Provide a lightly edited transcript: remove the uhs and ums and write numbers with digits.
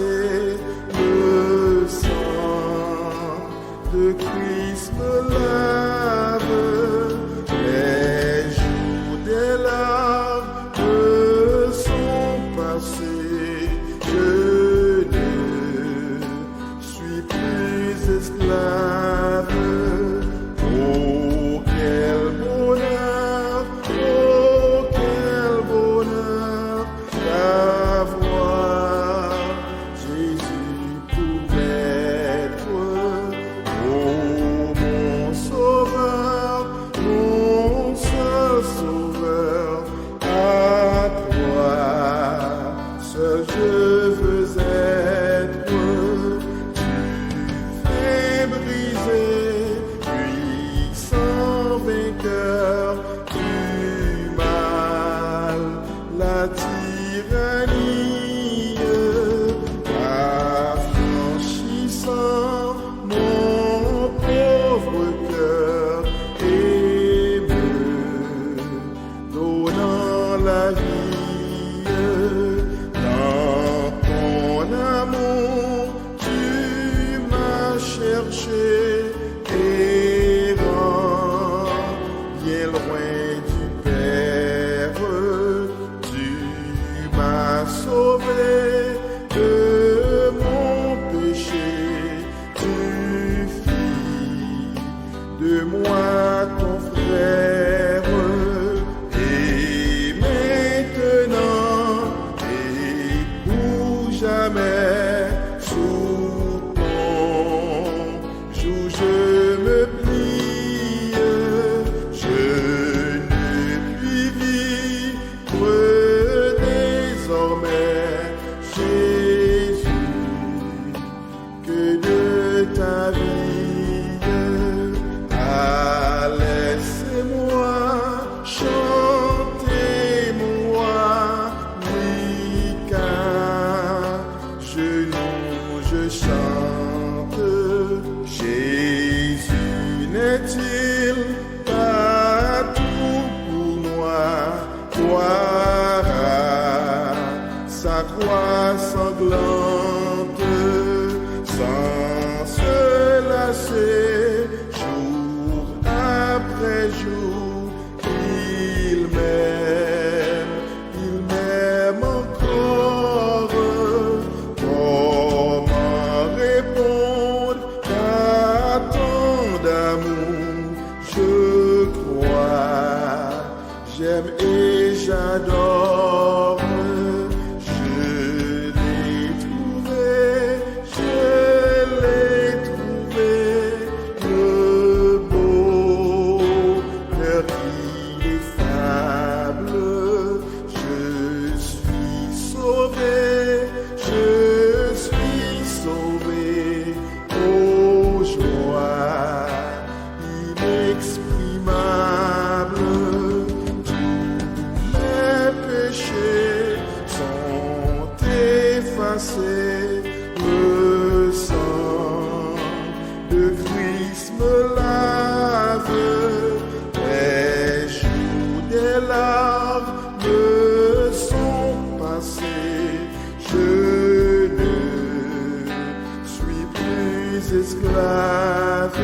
passé, le sang de Christ me lave, les jours des larmes sont passés, je ne suis plus esclave. Oh, quel bonheur d'avoir Jésus pour maître. Oh, mon sauveur, mon seul sauveur, à toi seul je veux être. Tu fais briser, puissant vainqueur du mal, la tyrannie, affranchissant mon pauvre cœur et me donnant la vie. Dans ton amour, tu m'as cherché, errant, bien loin du Père. Tu m'as sauvé de mon péché, tu fis de moi ton frère. Et maintenant et pour jamais, sous ton joug je me plie. Je ne puis vivre désormais, Jésus, que de ta vie. Ah, laissez-moi chanter moi, oui, car je chante. Jésus n'est-il pas tout pour moi? Toi, sa croix sanglante, sans se lasser, jour après jour, il m'aime encore. Comment répondre à tant d'amour? Je crois, j'aime et j'adore. Je l'ai trouvé, le bonheur ineffable. Je suis sauvé, oh joie inexprimable. Mes péchés sont effacés, le sang de Christ me lave, les jours des larmes sont passés, je ne suis plus esclave.